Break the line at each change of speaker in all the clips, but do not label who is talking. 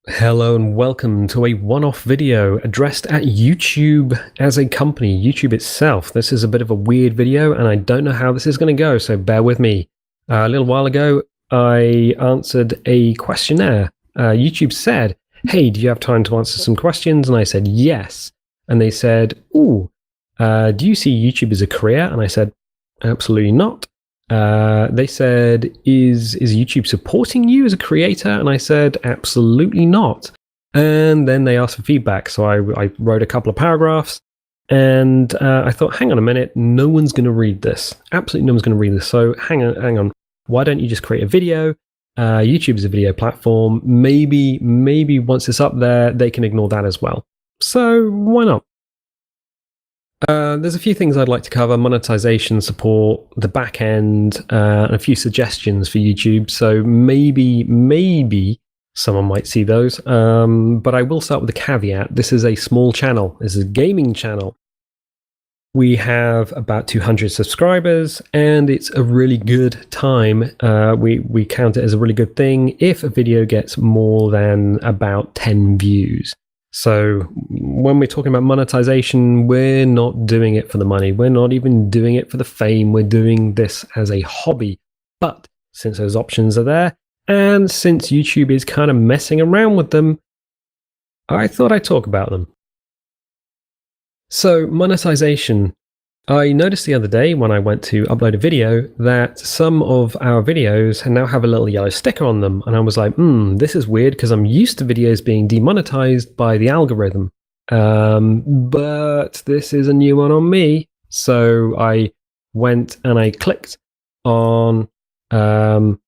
Hello and welcome to a one-off video addressed at YouTube as a company, YouTube itself. This is a bit of a weird video and I don't know how this is going to go, so bear with me. A little while ago, I answered a questionnaire. YouTube said, hey, do you have time to answer some questions? And I said, yes. And they said, do you see YouTube as a career? And I said, absolutely not. They said, is YouTube supporting you as a creator? And I said, absolutely not. And then they asked for feedback. So I wrote a couple of paragraphs and I thought, hang on a minute, no one's going to read this. Absolutely no one's going to read this. So hang on. Why don't you just create a video? YouTube is a video platform. Maybe once it's up there, they can ignore that as well. So why not? There's a few things I'd like to cover: monetization support, the back end, and a few suggestions for YouTube. So maybe someone might see those. But I will start with a caveat. This is a small channel. This is a gaming channel. We have about 200 subscribers, and it's a really good time. We count it as a really good thing if a video gets more than about 10 views. So when we're talking about monetization, we're not doing it for the money. We're not even doing it for the fame. We're doing this as a hobby. But since those options are there, and since YouTube is kind of messing around with them, I thought I'd talk about them. So monetization. I noticed the other day when I went to upload a video that some of our videos now have a little yellow sticker on them. And I was like, this is weird because I'm used to videos being demonetized by the algorithm. But this is a new one on me. So I went and I clicked on the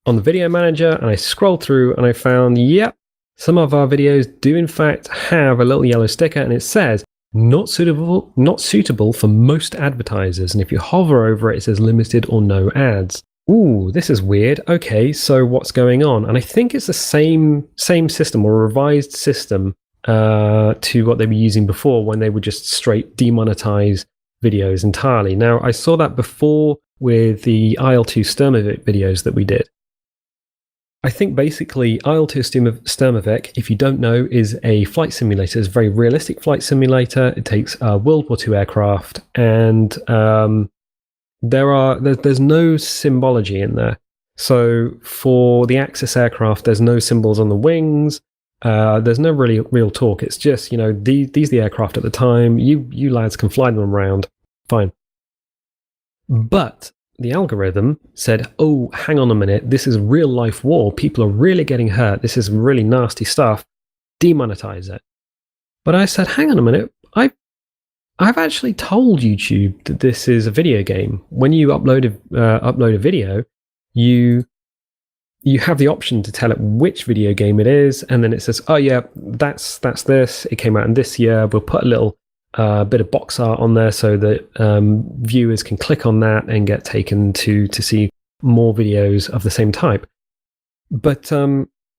video manager and I scrolled through and I found, yep, some of our videos do in fact have a little yellow sticker and it says, not suitable for most advertisers. And if you hover over it, it says limited or no ads. Ooh, this is weird. Okay, so what's going on? And I think it's the same system or a revised system to what they were using before when they would just straight demonetize videos entirely. Now, I saw that before with the IL-2 Sturmovik videos that we did. I think basically IL-2 Sturmovik, if you don't know, is a flight simulator. It's a very realistic flight simulator. It takes World War II aircraft, and there's no symbology in there. So for the Axis aircraft, there's no symbols on the wings. There's no real talk. It's just, these are the aircraft at the time. You lads can fly them around. Fine. But the algorithm said, oh, hang on a minute, this is real life war. People are really getting hurt. This is really nasty stuff. Demonetize it. But I said, hang on a minute, I've actually told YouTube that this is a video game. When you upload a video, you have the option to tell it which video game it is, and then it says, oh yeah, that's this. It came out in this year. We'll put a little bit of box art on there so that viewers can click on that and get taken to see more videos of the same type. But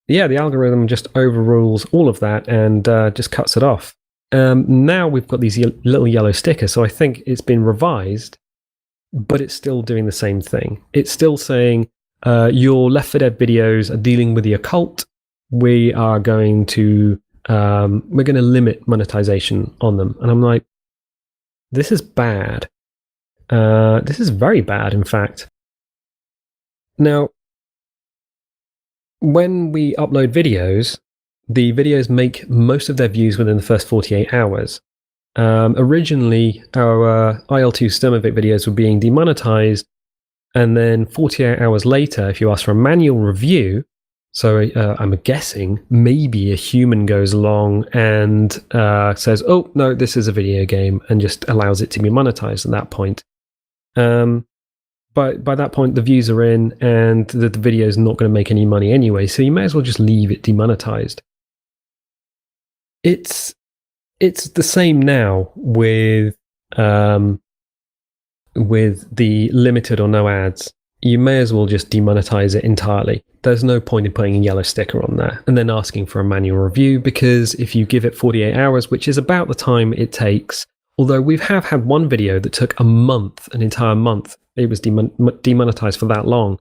yeah, the algorithm just overrules all of that and just cuts it off. Now we've got these little yellow stickers, so I think it's been revised, but it's still doing the same thing. It's still saying your Left 4 Dead videos are dealing with the occult. We are going to limit monetization on them. And I'm like, this is bad. This is very bad, in fact. Now, when we upload videos, the videos make most of their views within the first 48 hours. Originally, our IL-2 Sturmovik videos were being demonetized, and then 48 hours later, if you ask for a manual review, so I'm guessing maybe a human goes along and says, oh, no, this is a video game, and just allows it to be monetized at that point. But by that point, the views are in, and the video is not going to make any money anyway, so you may as well just leave it demonetized. It's the same now with the limited or no ads. You may as well just demonetize it entirely. There's no point in putting a yellow sticker on there and then asking for a manual review, because if you give it 48 hours, which is about the time it takes, although we have had one video that took a month, an entire month, it was demonetized for that long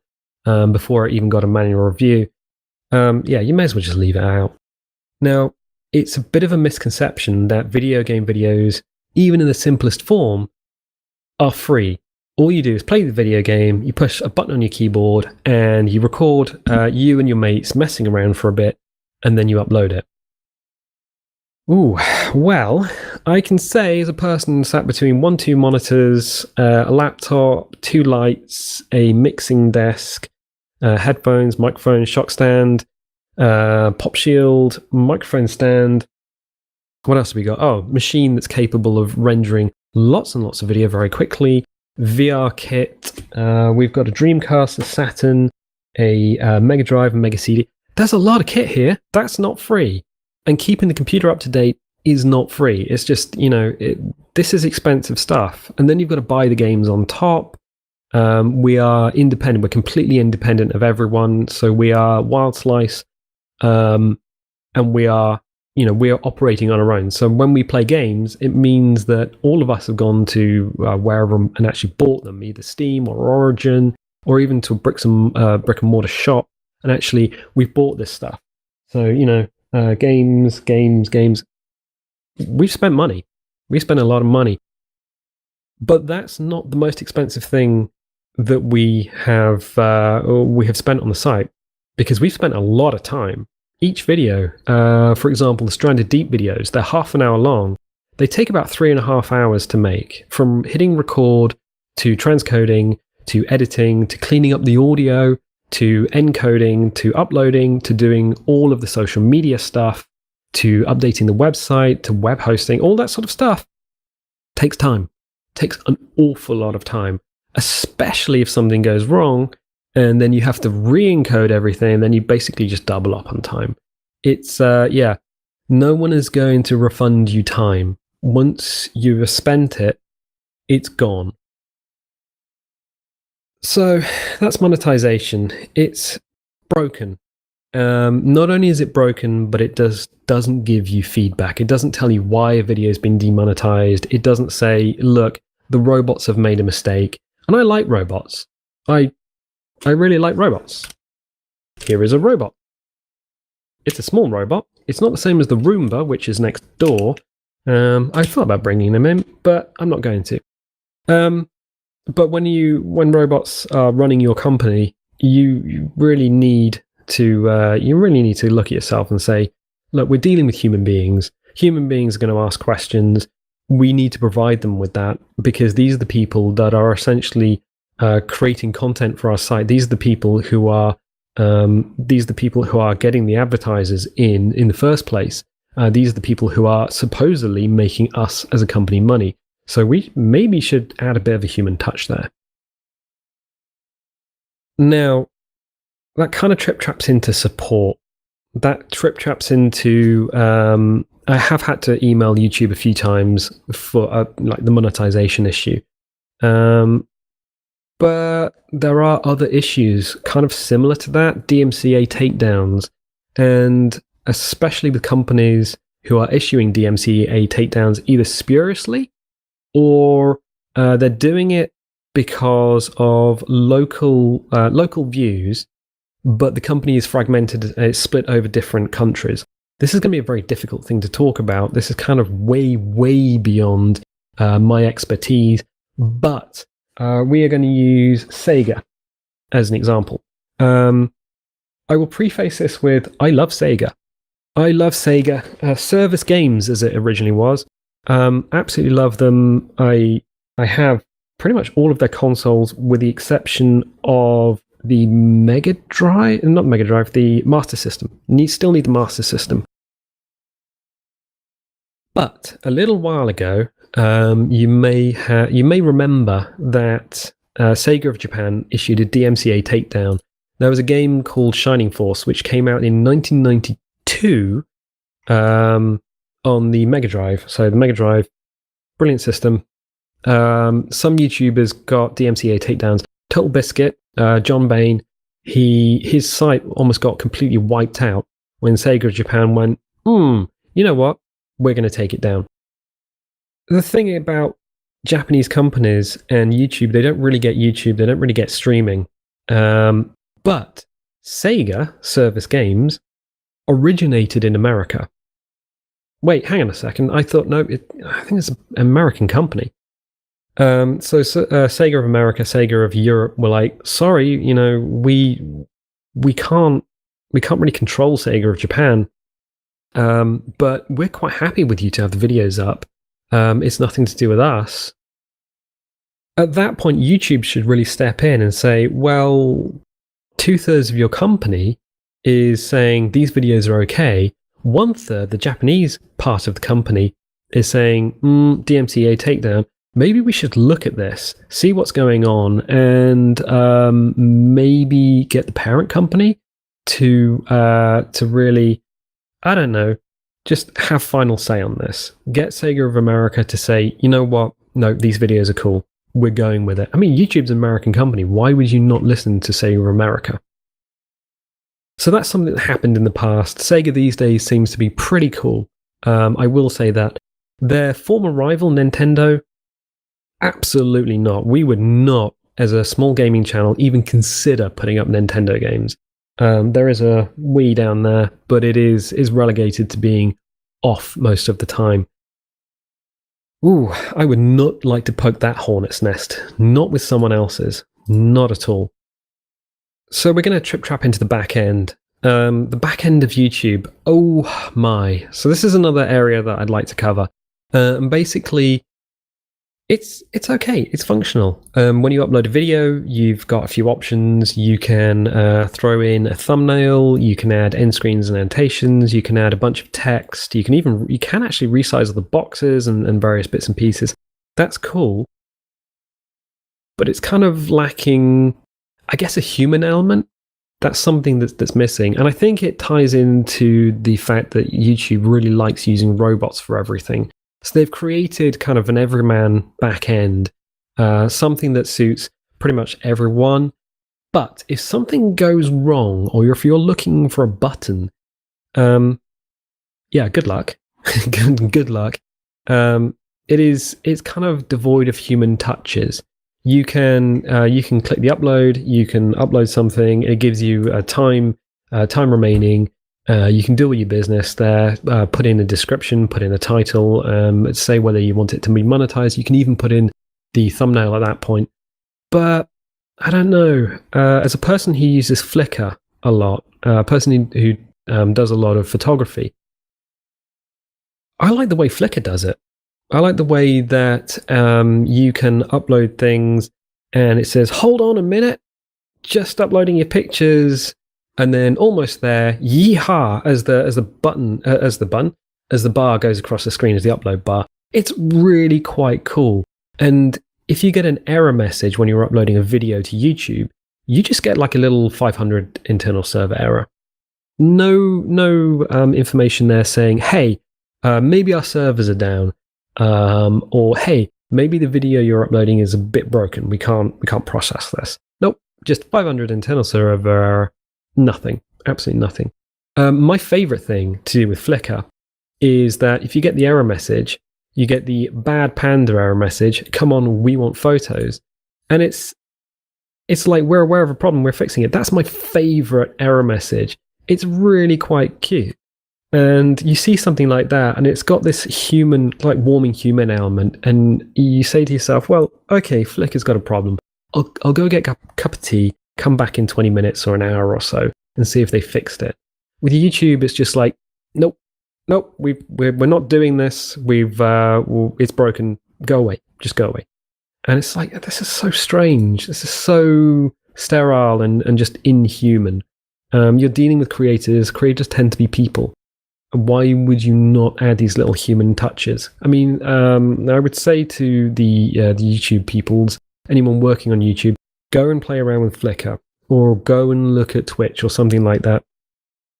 before it even got a manual review. Yeah, you may as well just leave it out. Now, it's a bit of a misconception that video game videos, even in the simplest form, are free. All you do is play the video game, you push a button on your keyboard, and you record you and your mates messing around for a bit, and then you upload it. Ooh, well, I can say as a person sat between 2 monitors, a laptop, 2 lights, a mixing desk, headphones, microphone, shock stand, pop shield, microphone stand. What else have we got? Oh, machine that's capable of rendering lots and lots of video very quickly. VR kit. We've got a Dreamcast, a Saturn, a Mega Drive, and Mega CD. There's a lot of kit here. That's not free. And keeping the computer up to date is not free. It's just, this is expensive stuff. And then you've got to buy the games on top. We are independent. We're completely independent of everyone. So we are Wild Slice, and we are operating on our own. So when we play games, it means that all of us have gone to wherever and actually bought them, either Steam or Origin, or even to a brick and mortar shop. And actually, we've bought this stuff. So, games. We've spent money. We spent a lot of money. But that's not the most expensive thing that we have spent on the site, because we've spent a lot of time. Each video, for example, the Stranded Deep videos, they're half an hour long. They take about 3.5 hours to make, from hitting record to transcoding to editing to cleaning up the audio to encoding to uploading to doing all of the social media stuff to updating the website to web hosting. All that sort of stuff takes time. Takes an awful lot of time, especially if something goes wrong. And then you have to re-encode everything, and then you basically just double up on time. It's, no one is going to refund you time. Once you've spent it, it's gone. So that's monetization. It's broken. Not only is it broken, but it doesn't give you feedback. It doesn't tell you why a video has been demonetized. It doesn't say, look, the robots have made a mistake. And I like robots. I really like robots. Here is a robot. It's a small robot. It's not the same as the Roomba, which is next door. I thought about bringing them in, but I'm not going to. But when robots are running your company, you really need to look at yourself and say, look, we're dealing with human beings. Human beings are going to ask questions. We need to provide them with that, because these are the people that are essentially creating content for our site. These are the people who are getting the advertisers in the first place. These are the people who are supposedly making us as a company money. So we maybe should add a bit of a human touch there. Now, that kind of trip-traps into support. That trip-traps into... I have had to email YouTube a few times for the monetization issue. But there are other issues kind of similar to that, DMCA takedowns, and especially with companies who are issuing DMCA takedowns either spuriously or they're doing it because of local views, but the company is fragmented, it's split over different countries. This is going to be a very difficult thing to talk about. This is kind of way, way beyond my expertise, but we are going to use Sega as an example. I will preface this with, I love Sega. I love Sega. Service Games, as it originally was. Absolutely love them. I have pretty much all of their consoles with the exception of the Mega Drive, not Mega Drive, the Master System. Still need the Master System. But a little while ago, you may remember that Sega of Japan issued a DMCA takedown. There was a game called Shining Force, which came out in 1992 on the Mega Drive. So the Mega Drive, brilliant system. Some YouTubers got DMCA takedowns. Total Biscuit, John Bain, his site almost got completely wiped out when Sega of Japan went, you know what? We're going to take it down. The thing about Japanese companies and YouTube, they don't really get YouTube, they don't really get streaming. But Sega Service Games originated in America. Wait, hang on a second. I thought, no, I think it's an American company. Sega of America, Sega of Europe were like, sorry, we can't really control Sega of Japan, but we're quite happy with you to have the videos up. It's nothing to do with us. At that point, YouTube should really step in and say, well, 2/3 of your company is saying these videos are okay. 1/3, the Japanese part of the company, is saying, DMCA takedown. Maybe we should look at this, see what's going on, and maybe get the parent company to really, I don't know, just have final say on this. Get Sega of America to say, you know what? No, these videos are cool. We're going with it. I mean, YouTube's an American company. Why would you not listen to Sega of America? So that's something that happened in the past. Sega these days seems to be pretty cool. I will say that. Their former rival, Nintendo, absolutely not. We would not, as a small gaming channel, even consider putting up Nintendo games. There is a Wii down there, but it is relegated to being off most of the time. Ooh, I would not like to poke that hornet's nest. Not with someone else's. Not at all. So we're going to trap into the back end. The back end of YouTube. Oh my. So this is another area that I'd like to cover. And basically, it's okay. It's functional. When you upload a video, you've got a few options. You can throw in a thumbnail. You can add end screens and annotations. You can add a bunch of text. You can actually resize the boxes and various bits and pieces. That's cool. But it's kind of lacking, I guess, a human element. That's something that's missing. And I think it ties into the fact that YouTube really likes using robots for everything. So they've created kind of an everyman back end, something that suits pretty much everyone. But if something goes wrong, or if you're looking for a button, good luck. Good luck. It's kind of devoid of human touches. You can click the upload. You can upload something. It gives you a time remaining. You can deal with your business there. Put in a description. Put in a title. Say whether you want it to be monetized. You can even put in the thumbnail at that point. But I don't know. As a person who uses Flickr a lot, a person who does a lot of photography, I like the way Flickr does it. I like the way that you can upload things and it says, hold on a minute, just uploading your pictures, and then almost there, yeehaw, as the bar goes across the screen as the upload bar. It's really quite cool. And if you get an error message when you're uploading a video to YouTube, you just get like a little 500 internal server error. No information there saying, hey, maybe our servers are down. Or hey, maybe the video you're uploading is a bit broken. We can't process this. Nope, just 500 internal server error. Nothing, absolutely nothing. My favorite thing to do with Flickr is that if you get the error message, you get the bad panda error message. Come on, we want photos, and it's like we're aware of a problem, we're fixing it. That's my favorite error message. It's really quite cute. And you see something like that, and it's got this human, like warming human element, and you say to yourself, well, okay, Flickr's got a problem. I'll go get a cup of tea, come back in 20 minutes or an hour or so, and see if they fixed it. With YouTube, it's just like, nope, we're not doing this. It's broken. Go away, just go away. And it's like, this is so strange. This is so sterile and just inhuman. You're dealing with creators. Creators tend to be people. Why would you not add these little human touches? I mean, I would say to the YouTube peoples, anyone working on YouTube, go and play around with Flickr, or go and look at Twitch or something like that,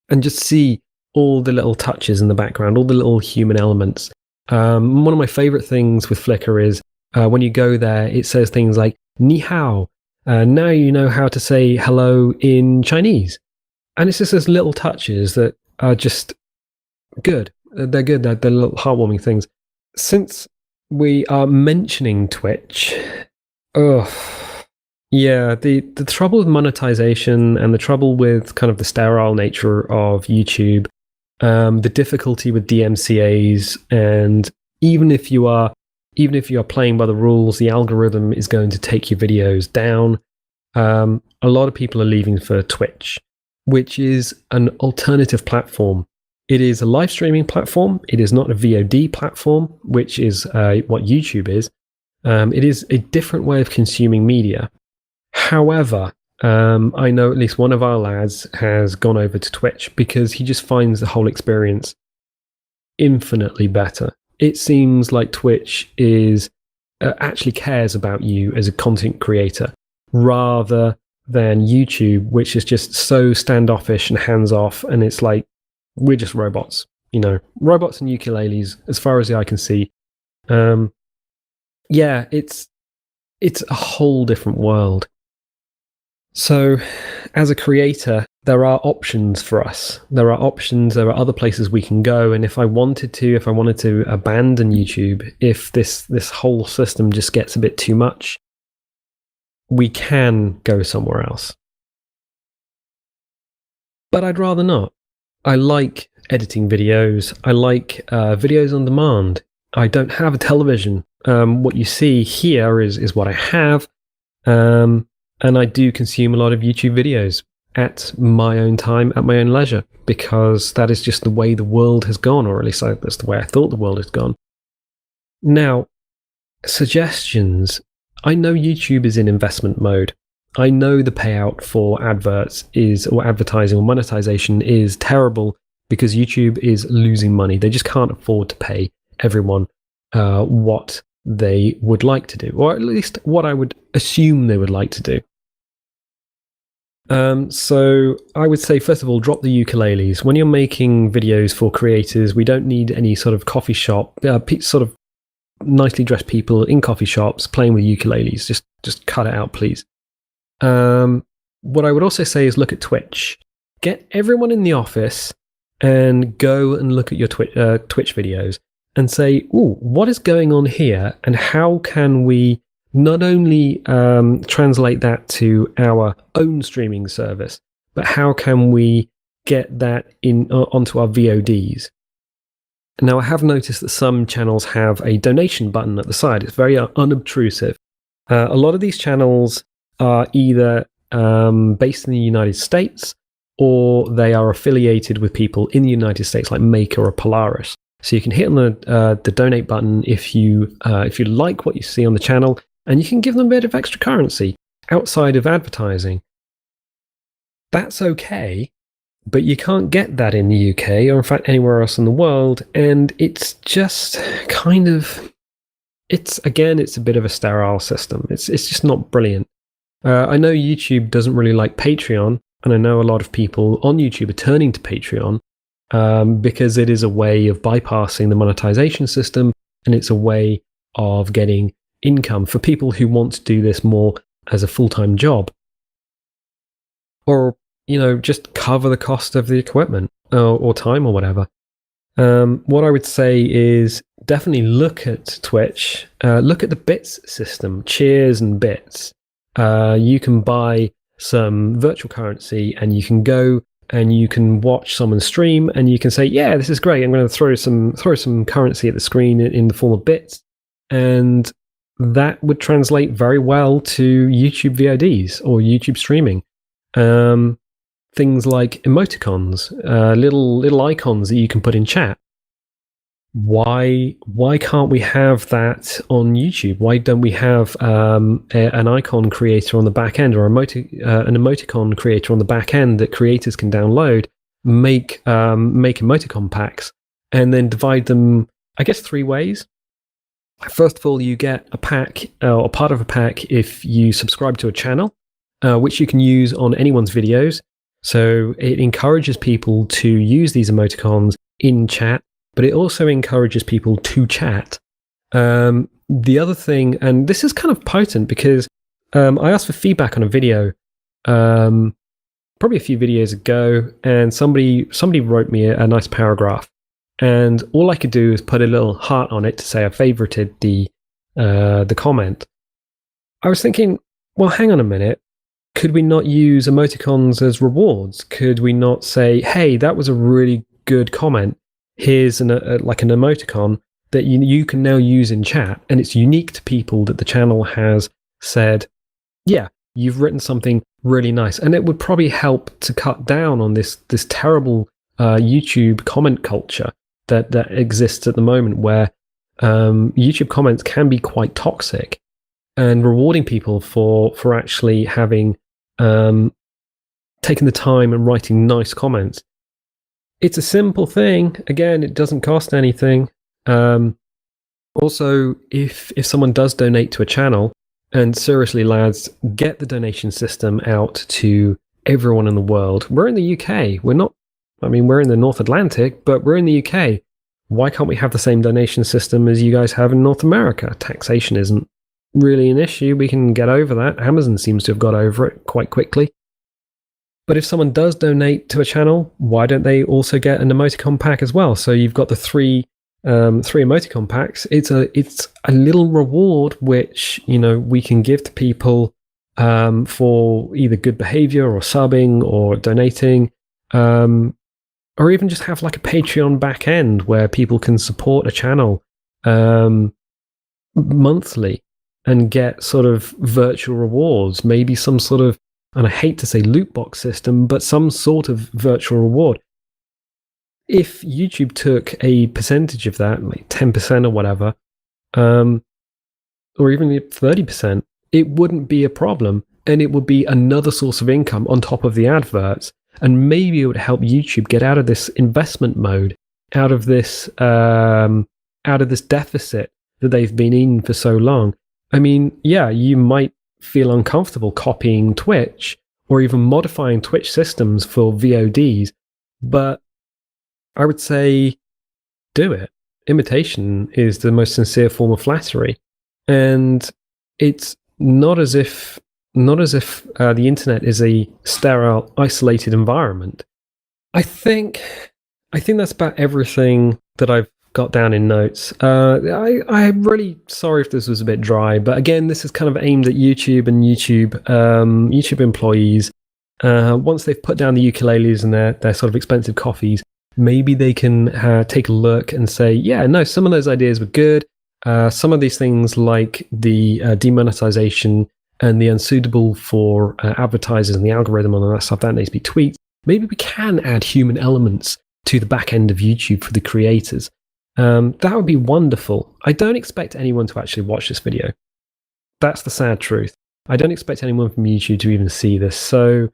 and just see all the little touches in the background, all the little human elements. One of my favorite things with Flickr is when you go there, it says things like "ni hao." Now you know how to say hello in Chinese, and it's just those little touches that are just good. They're good. They're little heartwarming things. Since we are mentioning Twitch, the trouble with monetization and the trouble with kind of the sterile nature of YouTube the difficulty with DMCAs, and even if you are playing by the rules, the algorithm is going to take your videos down. A lot of people are leaving for Twitch, which is an alternative platform. It is a live streaming platform. It is not a VOD platform, which is what YouTube is. It is a different way of consuming media. However, I know at least one of our lads has gone over to Twitch because he just finds the whole experience infinitely better. It seems like Twitch is actually cares about you as a content creator rather than YouTube, which is just so standoffish and hands-off, and it's like, we're just robots, robots and ukuleles, as far as the eye can see. Yeah, it's a whole different world. So, as a creator, there are options for us. There are other places we can go, and if I wanted to abandon YouTube, if this whole system just gets a bit too much, we can go somewhere else. But I'd rather not. I like editing videos. I like videos on demand. I don't have a television. What you see here is what I have. And I do consume a lot of YouTube videos at my own time, at my own leisure, because that is just the way the world has gone, or at least that's the way I thought the world has gone. Now, suggestions. I know YouTube is in investment mode. I know the payout for advertising or monetization is terrible because YouTube is losing money. They just can't afford to pay everyone what they would like to do, or at least what I would assume they would like to do. So I would say, first of all, drop the ukuleles. When you're making videos for creators, we don't need any sort of coffee shop, sort of nicely dressed people in coffee shops playing with ukuleles. Just cut it out, please. What I would also say is look at Twitch. Get everyone in the office and go and look at your Twitch videos and say, ooh, what is going on here, and how can we not only translate that to our own streaming service, but how can we get that onto our VODs? Now, I have noticed that some channels have a donation button at the side. It's very unobtrusive. A lot of these channels are either based in the United States, or they are affiliated with people in the United States, like Maker or Polaris. So you can hit on the donate button if you like what you see on the channel, and you can give them a bit of extra currency outside of advertising. That's okay. But you can't get that in the UK, or in fact anywhere else in the world, and it's just kind of, it's a bit of a sterile system. It's just not brilliant. I know YouTube doesn't really like Patreon, and I know a lot of people on YouTube are turning to Patreon because it is a way of bypassing the monetization system, and it's a way of getting income for people who want to do this more as a full-time job. Or just cover the cost of the equipment or time or whatever. What I would say is definitely look at Twitch. Look at the bits system, cheers and bits. You can buy some virtual currency, and you can go and you can watch someone stream, and you can say, yeah, this is great. I'm going to throw some currency at the screen in the form of bits. And that would translate very well to YouTube VODs or YouTube streaming. Things like emoticons, little icons that you can put in chat. Why can't we have that on YouTube? Why don't we have an icon creator on the back end, or an emoticon creator on the back end that creators can download, make emoticon packs, and then divide them, I guess, 3 ways. First of all, you get a pack or part of a pack if you subscribe to a channel, which you can use on anyone's videos. So it encourages people to use these emoticons in chat, but it also encourages people to chat. The other thing, and this is kind of potent because I asked for feedback on a video probably a few videos ago, and somebody wrote me a nice paragraph, and all I could do is put a little heart on it to say I favorited the comment. I was thinking, well, hang on a minute. Could we not use emoticons as rewards? Could we not say, hey, that was a really good comment, here's like an emoticon that you can now use in chat, and it's unique to people that the channel has said, yeah, you've written something really nice. And it would probably help to cut down on this terrible YouTube comment culture that exists at the moment, where YouTube comments can be quite toxic, and rewarding people for actually having taken the time and writing nice comments. It's a simple thing. Again, it doesn't cost anything. Also, if someone does donate to a channel, and seriously, lads, get the donation system out to everyone in the world. We're in the UK. We're in the North Atlantic, but we're in the UK. Why can't we have the same donation system as you guys have in North America? Taxation isn't really an issue. We can get over that. Amazon seems to have got over it quite quickly. But if someone does donate to a channel, why don't they also get an emoticon pack as well? So you've got the three emoticon packs. It's a little reward which we can give to people for either good behavior or subbing or donating, or even just have like a Patreon back end where people can support a channel monthly and get sort of virtual rewards, maybe some sort of, and I hate to say loot box system, but some sort of virtual reward. If YouTube took a percentage of that, like 10% or whatever, or even 30%, it wouldn't be a problem, and it would be another source of income on top of the adverts, and maybe it would help YouTube get out of this investment mode, out of this deficit that they've been in for so long. I mean, yeah, you might feel uncomfortable copying Twitch or even modifying Twitch systems for VODs, but I would say do it. Imitation is the most sincere form of flattery, and it's not as if the internet is a sterile, isolated environment. I think that's about everything that I've got down in notes. I'm really sorry if this was a bit dry, but again, this is kind of aimed at YouTube and YouTube employees. Once they've put down the ukuleles and their sort of expensive coffees, maybe they can take a look and say, yeah, no, some of those ideas were good. Some of these things like the demonetization and the unsuitable for advertisers and the algorithm and all that stuff, that needs to be tweaked. Maybe we can add human elements to the back end of YouTube for the creators. That would be wonderful. I don't expect anyone to actually watch this video. That's the sad truth. I don't expect anyone from YouTube to even see this. So,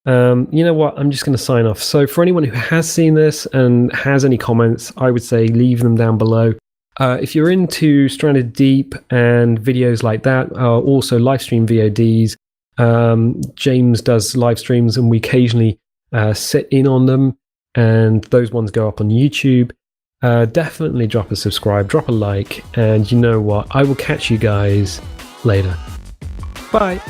you know what? I'm just going to sign off. So for anyone who has seen this and has any comments, I would say leave them down below. If you're into Stranded Deep and videos like that, also live stream VODs, James does live streams and we occasionally sit in on them, and those ones go up on YouTube. Definitely drop a subscribe, drop a like, and you know what? I will catch you guys later. Bye.